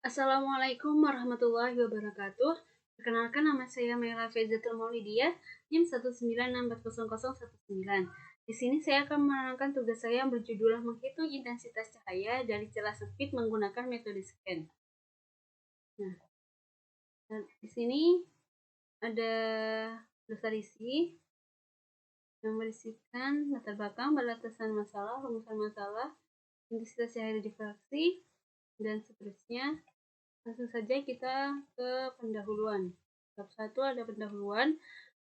Assalamualaikum warahmatullahi wabarakatuh. Perkenalkan, nama saya Mela Faizatul Maulidiah, NIM 196400119. Di sini saya akan menerangkan tugas saya yang berjudul menghitung intensitas cahaya dari celah sempit menggunakan metode scan. Nah, di sini ada daftar isi yang berisikan latar belakang, batasan masalah, rumusan masalah, intensitas cahaya difraksi, dan seterusnya. Langsung saja kita ke pendahuluan. Bab 1 ada pendahuluan.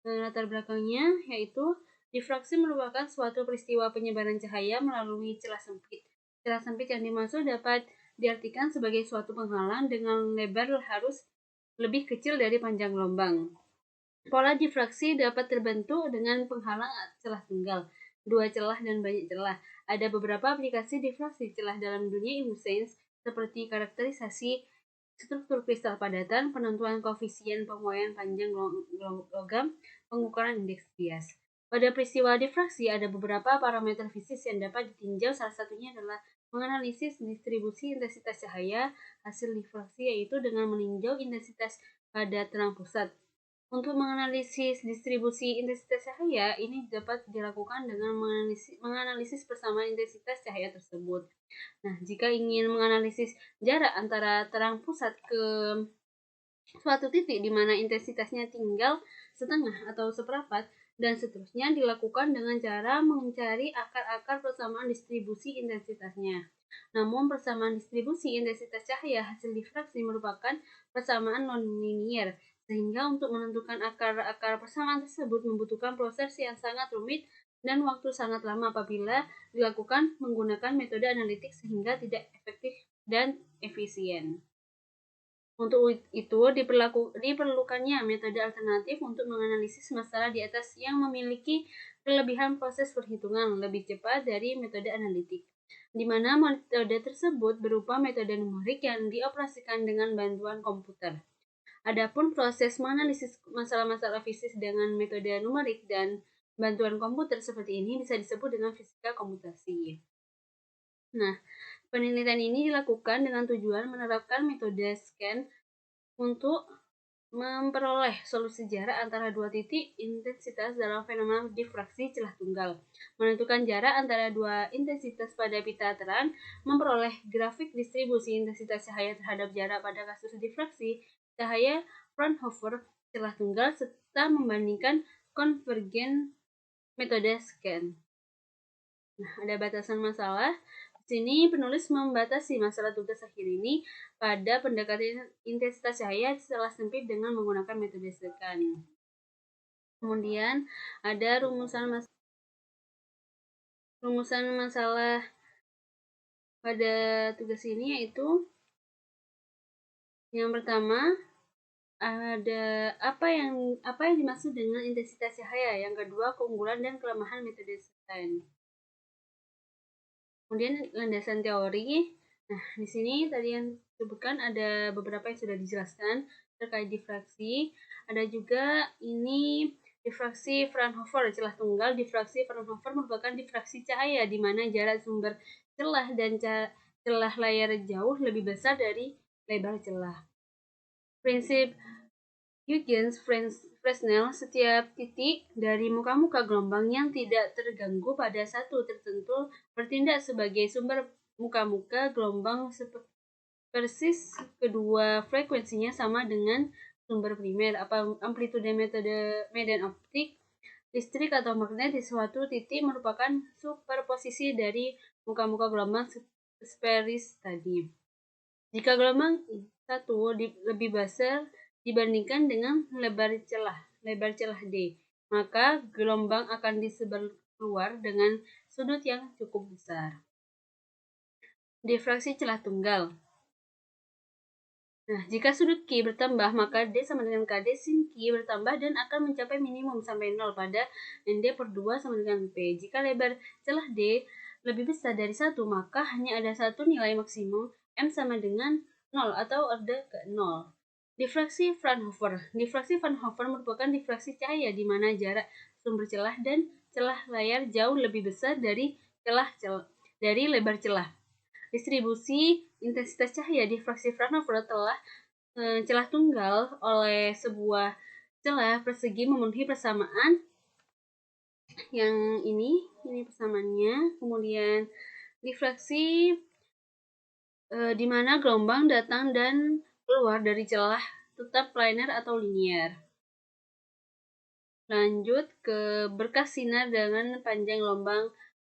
Latar belakangnya yaitu difraksi merupakan suatu peristiwa penyebaran cahaya melalui celah sempit. Celah sempit yang dimaksud dapat diartikan sebagai suatu penghalang dengan lebar harus lebih kecil dari panjang gelombang. Pola difraksi dapat terbentuk dengan penghalang celah tunggal, dua celah, dan banyak celah. Ada beberapa aplikasi difraksi celah dalam dunia ilmu sains seperti karakterisasi struktur kristal padatan, penentuan koefisien pemuaian panjang logam, pengukuran indeks bias. Pada peristiwa difraksi ada beberapa parameter fisik yang dapat ditinjau, salah satunya adalah menganalisis distribusi intensitas cahaya hasil difraksi, yaitu dengan meninjau intensitas pada terang pusat. Untuk menganalisis distribusi intensitas cahaya, ini dapat dilakukan dengan menganalisis persamaan intensitas cahaya tersebut. Nah, jika ingin menganalisis jarak antara terang pusat ke suatu titik di mana intensitasnya tinggal setengah atau seperempat, dan seterusnya, dilakukan dengan cara mencari akar-akar persamaan distribusi intensitasnya. Namun, persamaan distribusi intensitas cahaya hasil difraksi merupakan persamaan non-linier, sehingga untuk menentukan akar-akar persamaan tersebut membutuhkan proses yang sangat rumit dan waktu sangat lama apabila dilakukan menggunakan metode analitik, sehingga tidak efektif dan efisien. Untuk itu, diperlukannya metode alternatif untuk menganalisis masalah di atas yang memiliki kelebihan proses perhitungan lebih cepat dari metode analitik, di mana metode tersebut berupa metode numerik yang dioperasikan dengan bantuan komputer. Adapun proses menganalisis masalah-masalah fisik dengan metode numerik dan bantuan komputer seperti ini bisa disebut dengan fisika komputasi. Nah, penelitian ini dilakukan dengan tujuan menerapkan metode scan untuk memperoleh solusi jarak antara dua titik intensitas dalam fenomena difraksi celah tunggal, menentukan jarak antara dua intensitas pada pita terang, memperoleh grafik distribusi intensitas cahaya terhadap jarak pada kasus difraksi cahaya Fraunhofer celah tunggal, serta membandingkan konvergen metode scan. Nah, ada batasan masalah. Di sini penulis membatasi masalah tugas akhir ini pada pendekatan intensitas cahaya celah sempit dengan menggunakan metode scan. Kemudian ada rumusan masalah pada tugas ini, yaitu yang pertama ada apa yang dimaksud dengan intensitas cahaya, yang kedua keunggulan dan kelemahan metode scan. Kemudian landasan teori. Nah, di sini tadi yang disebutkan ada beberapa yang sudah dijelaskan terkait difraksi. Ada juga ini difraksi Fraunhofer celah tunggal. Difraksi Fraunhofer merupakan difraksi cahaya di mana jarak sumber celah dan celah layar jauh lebih besar dari lebar celah. Prinsip Huygens-Fresnel, setiap titik dari muka-muka gelombang yang tidak terganggu pada satu tertentu bertindak sebagai sumber muka-muka gelombang persis kedua frekuensinya sama dengan sumber primer. Amplitude metode medan optik, listrik atau magnet di suatu titik merupakan superposisi dari muka-muka gelombang sferis tadi. Jika gelombang satu lebih besar dibandingkan dengan lebar celah D, maka gelombang akan disebar keluar dengan sudut yang cukup besar. Difraksi celah tunggal. Nah, jika sudut Q bertambah, maka D sama dengan KD sin Q bertambah dan akan mencapai minimum sampai 0 pada ND per 2 sama dengan P. Jika lebar celah D lebih besar dari 1, maka hanya ada satu nilai maksimum, M sama dengan 0 atau orde ke 0. Difraksi Fraunhofer. Difraksi Fraunhofer merupakan difraksi cahaya di mana jarak sumber celah dan celah layar jauh lebih besar dari lebar celah. Distribusi intensitas cahaya difraksi Fraunhofer telah celah tunggal oleh sebuah celah persegi memenuhi persamaan yang ini persamaannya. Kemudian difraksi di mana gelombang datang dan keluar dari celah tetap planar atau linear. Lanjut ke berkas sinar dengan panjang gelombang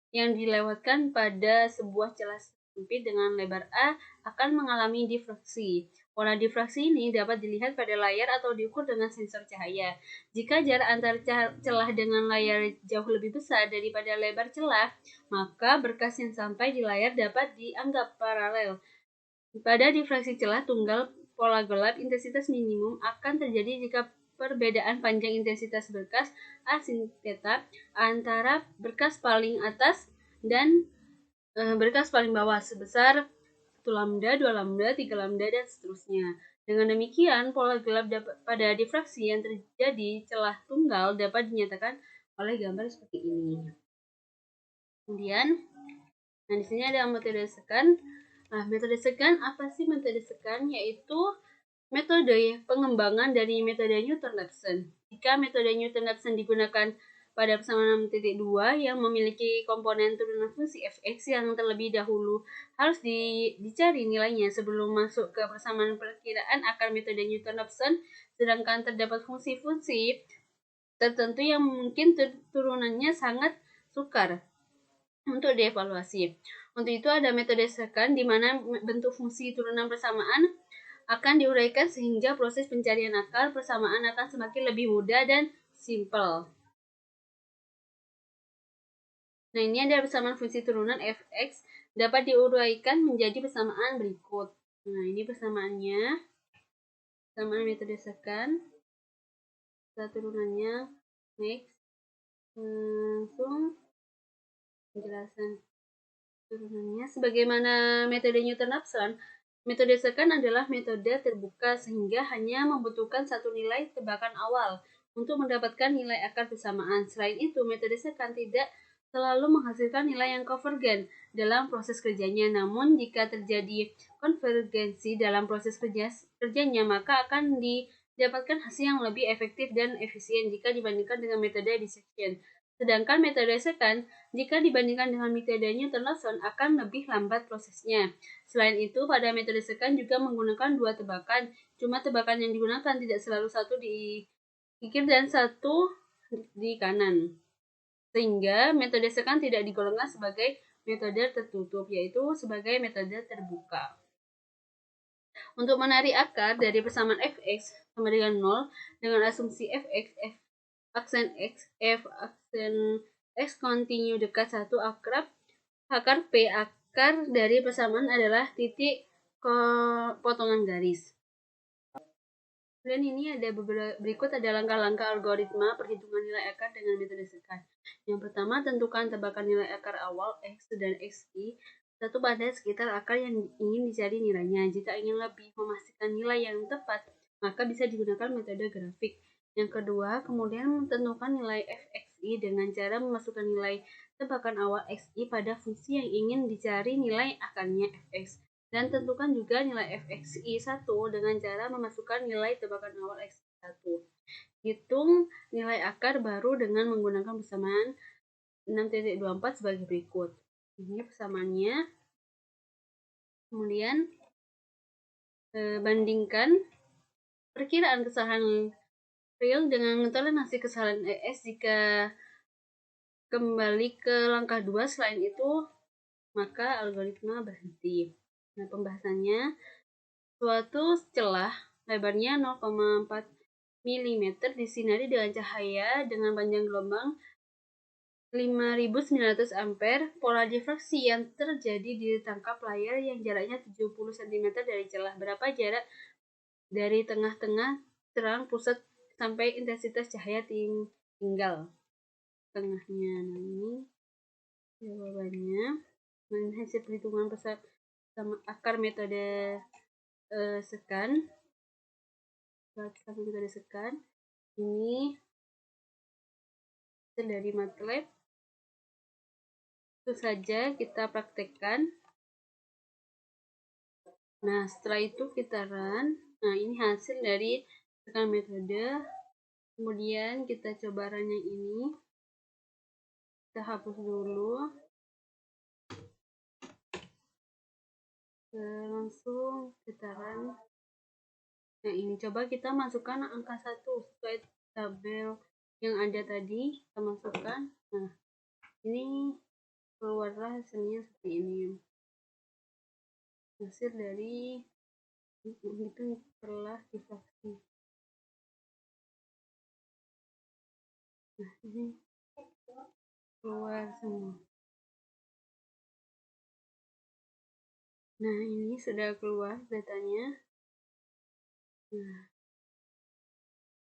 yang dilewatkan pada sebuah celah sempit dengan lebar A akan mengalami difraksi. Warna difraksi ini dapat dilihat pada layar atau diukur dengan sensor cahaya. Jika jarak antar celah dengan layar jauh lebih besar daripada lebar celah, maka berkas yang sampai di layar dapat dianggap paralel. Pada difraksi celah tunggal pola gelap, intensitas minimum akan terjadi jika perbedaan panjang intensitas berkas A sin theta antara berkas paling atas dan berkas paling bawah sebesar 1 lambda, 2 lambda, 3 lambda, dan seterusnya. Dengan demikian, pola gelap pada difraksi yang terjadi celah tunggal dapat dinyatakan oleh gambar seperti ini. Kemudian, di sini ada metode sekan. Nah, metode sekan, apa sih metode sekan? Yaitu metode pengembangan dari metode Newton-Raphson. Jika metode Newton-Raphson digunakan pada persamaan 6.2 yang memiliki komponen turunan fungsi fx yang terlebih dahulu harus dicari nilainya sebelum masuk ke persamaan perkiraan akar metode Newton-Raphson, sedangkan terdapat fungsi-fungsi tertentu yang mungkin turunannya sangat sukar untuk dievaluasi. Untuk itu ada metode sekan di mana bentuk fungsi turunan persamaan akan diuraikan sehingga proses pencarian akar persamaan akan semakin lebih mudah dan simpel. Nah, ini ada persamaan fungsi turunan fx dapat diuraikan menjadi persamaan berikut. Nah, ini persamaannya. Persamaan metode sekan. Turunannya next. Langsung penjelasan turunannya. Sebagaimana metode Newton-Raphson, metode sekan adalah metode terbuka sehingga hanya membutuhkan satu nilai tebakan awal untuk mendapatkan nilai akar persamaan. Selain itu, metode sekan tidak selalu menghasilkan nilai yang konvergen dalam proses kerjanya. Namun, jika terjadi konvergensi dalam proses kerjanya, maka akan didapatkan hasil yang lebih efektif dan efisien jika dibandingkan dengan metode dissection. Sedangkan metode sekan, jika dibandingkan dengan metode Newton-Raphson, akan lebih lambat prosesnya. Selain itu, pada metode sekan juga menggunakan dua tebakan. Cuma tebakan yang digunakan tidak selalu satu di kiri dan satu di kanan. Sehingga metode sekan tidak digolongkan sebagai metode tertutup, yaitu sebagai metode terbuka. Untuk menarik akar dari persamaan fx sama dengan 0 dengan asumsi fx, f aksen x, f aksen x kontinu dekat 1 akar p. Akar dari persamaan adalah titik potongan garis. Dan ini ada berikut ada langkah-langkah algoritma perhitungan nilai akar dengan metode sekan. Yang pertama, tentukan tebakan nilai akar awal x dan xi satu pada sekitar akar yang ingin dicari nilainya. Jika ingin lebih memastikan nilai yang tepat, maka bisa digunakan metode grafik. Yang kedua, kemudian tentukan nilai fxi dengan cara memasukkan nilai tebakan awal xi pada fungsi yang ingin dicari nilai akarnya fx. Dan tentukan juga nilai fxi1 dengan cara memasukkan nilai tebakan awal xi1. Hitung nilai akar baru dengan menggunakan persamaan 6.24 sebagai berikut. Ini persamaannya. Kemudian bandingkan perkiraan kesalahan real dengan toleransi kesalahan ES jika kembali ke langkah 2. Selain itu, maka algoritma berhenti. Nah, pembahasannya, suatu celah lebarnya 0,4 mm disinari dengan cahaya dengan panjang gelombang 5900 ampere. Pola difraksi yang terjadi ditangkap layar yang jaraknya 70 cm dari celah. Berapa jarak dari tengah-tengah terang pusat sampai intensitas cahaya tinggal tengahnya? Nah, ini jawabannya. Hasil perhitungan sama akar metode sekan. Metode sekan ini dari MATLAB. Itu saja kita praktekkan. Nah, setelah itu kita run. Nah, ini hasil dari tekan metode. Kemudian kita coba run yang ini. Kita hapus dulu. Langsung kita run. Nah, ini coba kita masukkan angka 1 sesuai tabel yang ada tadi. Kita masukkan. Nah, ini keluarlah hasilnya seperti ini. Hasil dari itu telah divaksin. Nah, ini keluar semua. Nah, ini sudah keluar datanya. Nah,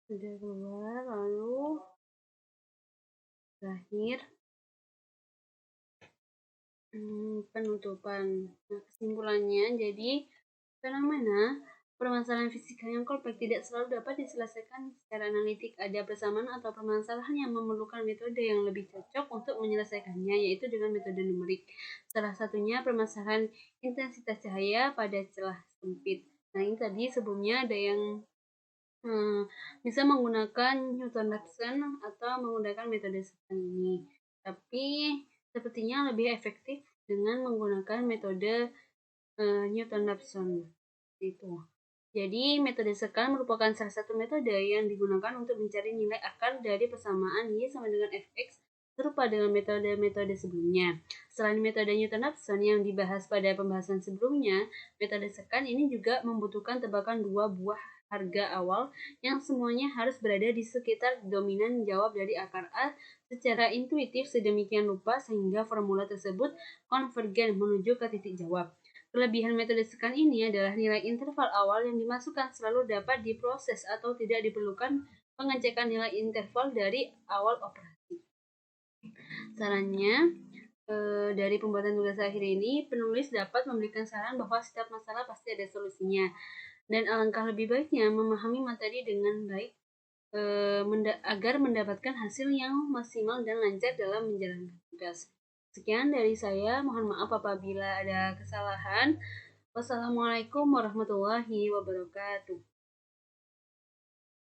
sudah keluar, lalu terakhir penutupan. Nah, kesimpulannya, jadi fenomena permasalahan fisika yang kompleks tidak selalu dapat diselesaikan secara analitik. Ada persamaan atau permasalahan yang memerlukan metode yang lebih cocok untuk menyelesaikannya, yaitu dengan metode numerik. Salah satunya permasalahan intensitas cahaya pada celah sempit. Nah, ini tadi sebelumnya ada yang bisa menggunakan Newton-Raphson atau menggunakan metode Sutton ini. Tapi sepertinya lebih efektif dengan menggunakan metode Newton-Raphson itu. Jadi metode sekan merupakan salah satu metode yang digunakan untuk mencari nilai akar dari persamaan Y sama dengan Fx serupa dengan metode-metode sebelumnya. Selain metode Newton-Raphson yang dibahas pada pembahasan sebelumnya, metode sekan ini juga membutuhkan tebakan dua buah harga awal yang semuanya harus berada di sekitar dominan jawab dari akar A secara intuitif sedemikian rupa sehingga formula tersebut konvergen menuju ke titik jawab. Kelebihan metode sekan ini adalah nilai interval awal yang dimasukkan selalu dapat diproses atau tidak diperlukan pengecekan nilai interval dari awal operasi. Sarannya, dari pembuatan tugas akhir ini, penulis dapat memberikan saran bahwa setiap masalah pasti ada solusinya. Dan alangkah lebih baiknya memahami materi dengan baik agar mendapatkan hasil yang maksimal dan lancar dalam menjalankan tugas. Sekian dari saya, mohon maaf apabila ada kesalahan. Wassalamualaikum warahmatullahi wabarakatuh.